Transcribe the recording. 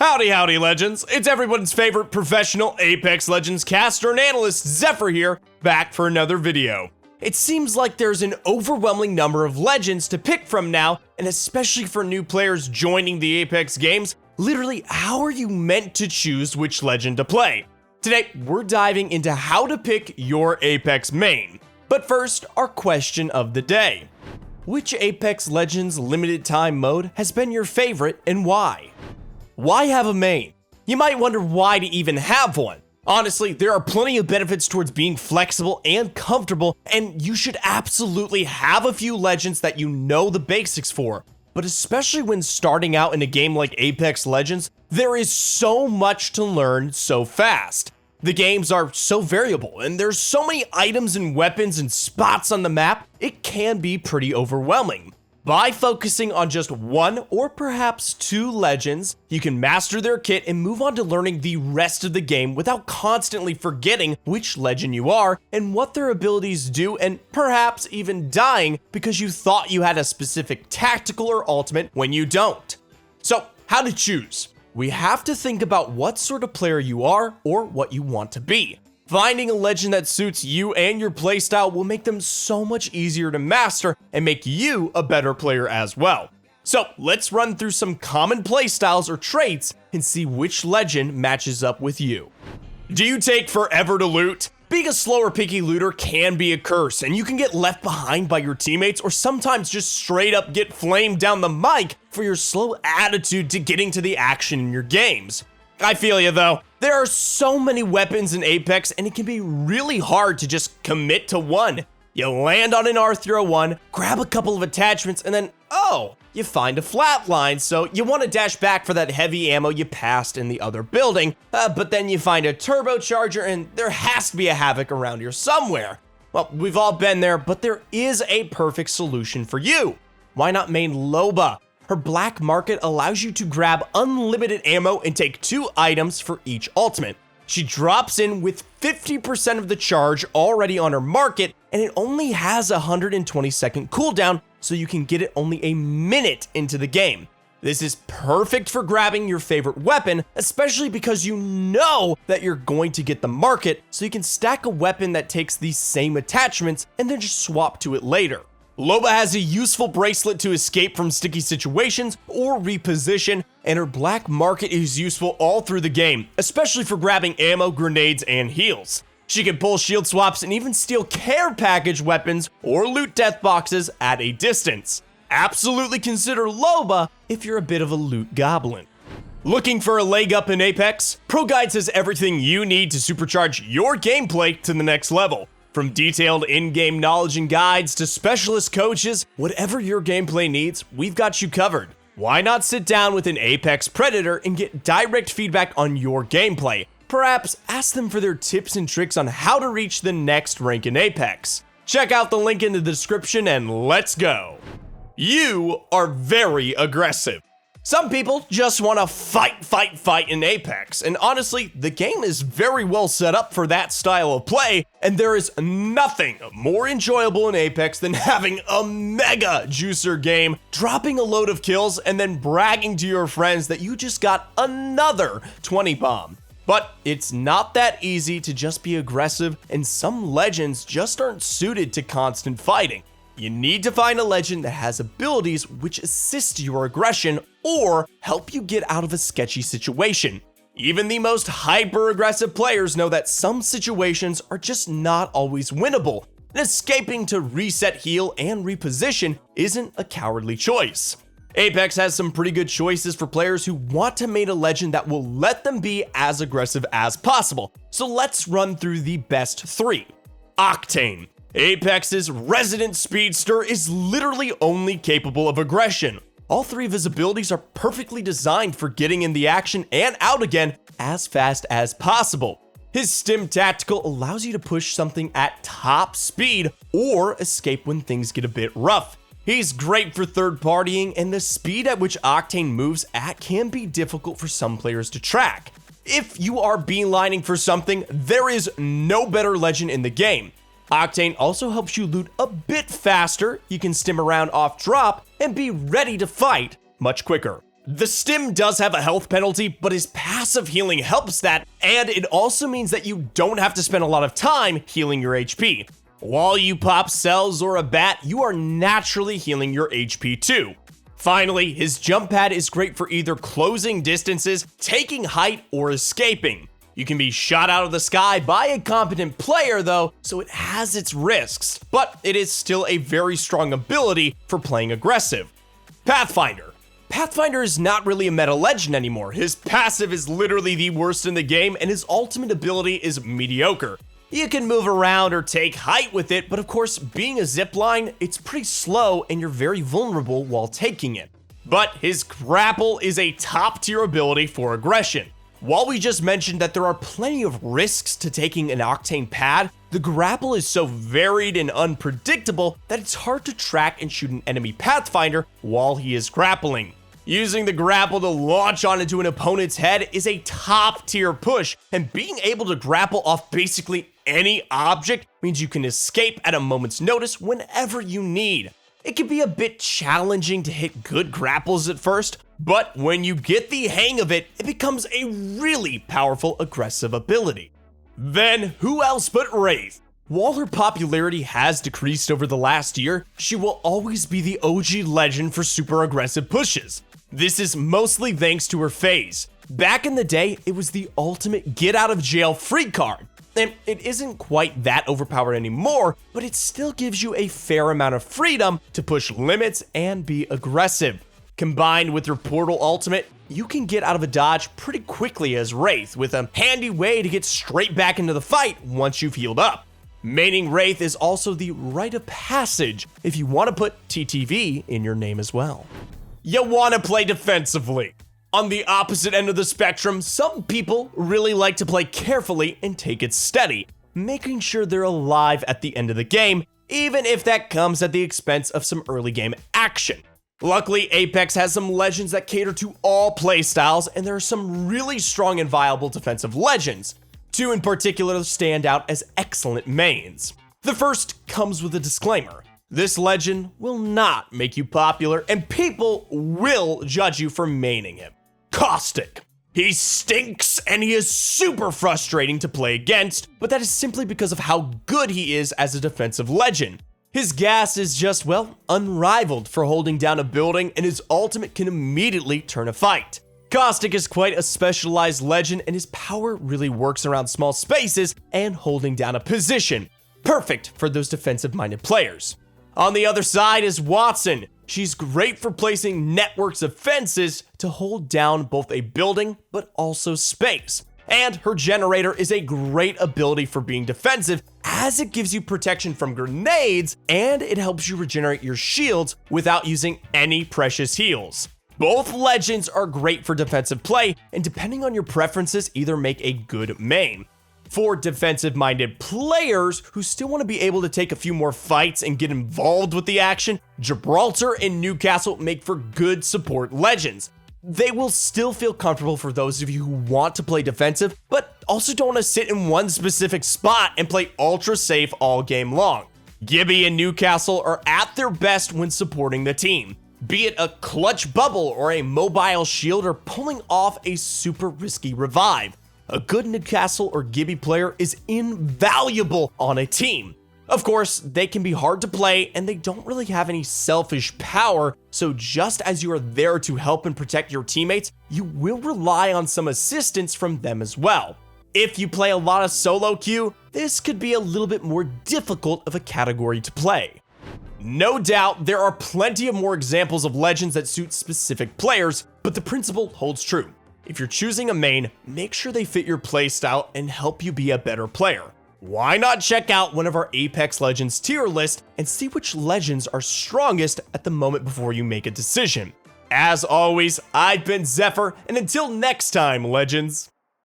Howdy legends, it's everyone's favorite professional Apex Legends caster and analyst Zephyr here, back for another video. It seems like there's an overwhelming number of legends to pick from now, and especially for new players joining the Apex games, literally how are you meant to choose which legend to play? Today, we're diving into how to pick your Apex main. But first, our question of the day. Which Apex Legends limited time mode has been your favorite and why? Why have a main? You might wonder why to even have one. Honestly, there are plenty of benefits towards being flexible and comfortable, and you should absolutely have a few legends that you know the basics for. But especially when starting out in a game like Apex Legends, there is so much to learn so fast. The games are so variable, and there's so many items and weapons and spots on the map, it can be pretty overwhelming. By focusing on just one or perhaps two legends, you can master their kit and move on to learning the rest of the game without constantly forgetting which legend you are and what their abilities do, and perhaps even dying because you thought you had a specific tactical or ultimate when you don't. So, how to choose? We have to think about what sort of player you are or what you want to be. Finding a legend that suits you and your playstyle will make them so much easier to master and make you a better player as well. So let's run through some common playstyles or traits and see which legend matches up with you. Do you take forever to loot? Being a slow or picky looter can be a curse, and you can get left behind by your teammates or sometimes just straight up get flamed down the mic for your slow attitude to getting to the action in your games. I feel you though. There are so many weapons in Apex, and it can be really hard to just commit to one. You land on an R301, grab a couple of attachments, and then, you find a flatline, so you want to dash back for that heavy ammo you passed in the other building, but then you find a turbocharger, and there has to be a Havoc around here somewhere. Well, we've all been there, but there is a perfect solution for you. Why not main Loba? Her black market allows you to grab unlimited ammo and take 2 items for each ultimate. She drops in with 50% of the charge already on her market, and it only has a 120-second cooldown, so you can get it only a minute into the game. This is perfect for grabbing your favorite weapon, especially because you know that you're going to get the market, so you can stack a weapon that takes these same attachments and then just swap to it later. Loba has a useful bracelet to escape from sticky situations or reposition, and her black market is useful all through the game, especially for grabbing ammo, grenades, and heals. She can pull shield swaps and even steal care package weapons or loot death boxes at a distance. Absolutely consider Loba if you're a bit of a loot goblin. Looking for a leg up in Apex? ProGuides has everything you need to supercharge your gameplay to the next level. From detailed in-game knowledge and guides to specialist coaches, whatever your gameplay needs, we've got you covered. Why not sit down with an Apex Predator and get direct feedback on your gameplay? Perhaps ask them for their tips and tricks on how to reach the next rank in Apex. Check out the link in the description and let's go. You are very aggressive. Some people just want to fight in Apex, and honestly, the game is very well set up for that style of play, and there is nothing more enjoyable in Apex than having a mega juicer game, dropping a load of kills, and then bragging to your friends that you just got another 20 bomb. But it's not that easy to just be aggressive, and some legends just aren't suited to constant fighting. You need to find a legend that has abilities which assist your aggression or help you get out of a sketchy situation. Even the most hyper-aggressive players know that some situations are just not always winnable, and escaping to reset, heal, and reposition isn't a cowardly choice. Apex has some pretty good choices for players who want to main a legend that will let them be as aggressive as possible, so let's run through the best 3. Octane. Apex's resident speedster is literally only capable of aggression. All 3 of his abilities are perfectly designed for getting in the action and out again as fast as possible. His stim tactical allows you to push something at top speed or escape when things get a bit rough. He's great for third partying, and the speed at which Octane moves at can be difficult for some players to track. If you are beelining for something, there is no better legend in the game. Octane also helps you loot a bit faster, you can stim around off drop, and be ready to fight much quicker. The stim does have a health penalty, but his passive healing helps that, and it also means that you don't have to spend a lot of time healing your HP. While you pop cells or a bat, you are naturally healing your HP too. Finally, his jump pad is great for either closing distances, taking height, or escaping. You can be shot out of the sky by a competent player though, so it has its risks, but it is still a very strong ability for playing aggressive. Pathfinder. Pathfinder is not really a meta legend anymore. His passive is literally the worst in the game, and his ultimate ability is mediocre. You can move around or take height with it, but of course, being a zipline, it's pretty slow and you're very vulnerable while taking it. But his grapple is a top tier ability for aggression. While we just mentioned that there are plenty of risks to taking an Octane pad, the grapple is so varied and unpredictable that it's hard to track and shoot an enemy Pathfinder while he is grappling. Using the grapple to launch onto an opponent's head is a top tier push, and being able to grapple off basically any object means you can escape at a moment's notice whenever you need. It can be a bit challenging to hit good grapples at first, but when you get the hang of it, it becomes a really powerful aggressive ability. Then who else but Wraith? While her popularity has decreased over the last year, she will always be the OG legend for super aggressive pushes. This is mostly thanks to her phase. Back in the day, it was the ultimate get out of jail free card. And it isn't quite that overpowered anymore, but it still gives you a fair amount of freedom to push limits and be aggressive. Combined with your portal ultimate, you can get out of a dodge pretty quickly as Wraith, with a handy way to get straight back into the fight once you've healed up. Maining Wraith is also the rite of passage if you want to put TTV in your name as well. You want to play defensively. On the opposite end of the spectrum, some people really like to play carefully and take it steady, making sure they're alive at the end of the game, even if that comes at the expense of some early game action. Luckily, Apex has some legends that cater to all playstyles, and there are some really strong and viable defensive legends. Two in particular stand out as excellent mains. The first comes with a disclaimer. This legend will not make you popular, and people will judge you for maining him. Caustic. He stinks and he is super frustrating to play against, but that is simply because of how good he is as a defensive legend. His gas is just, well, unrivaled for holding down a building, and his ultimate can immediately turn a fight. Caustic is quite a specialized legend, and his power really works around small spaces and holding down a position. Perfect for those defensive-minded players. On the other side is Watson. She's great for placing networks of fences to hold down both a building but also space. And her generator is a great ability for being defensive, as it gives you protection from grenades and it helps you regenerate your shields without using any precious heals. Both legends are great for defensive play, and depending on your preferences, either make a good main. For defensive-minded players who still want to be able to take a few more fights and get involved with the action, Gibraltar and Newcastle make for good support legends. They will still feel comfortable for those of you who want to play defensive, but also don't want to sit in one specific spot and play ultra safe all game long. Gibby and Newcastle are at their best when supporting the team, be it a clutch bubble or a mobile shield or pulling off a super risky revive. A good Newcastle or Gibby player is invaluable on a team. Of course, they can be hard to play and they don't really have any selfish power, so just as you are there to help and protect your teammates, you will rely on some assistance from them as well. If you play a lot of solo queue, this could be a little bit more difficult of a category to play. No doubt, there are plenty of more examples of legends that suit specific players, but the principle holds true. If you're choosing a main, make sure they fit your playstyle and help you be a better player. Why not check out one of our Apex Legends tier list and see which legends are strongest at the moment before you make a decision. As always, I've been Zephyr, and until next time, legends.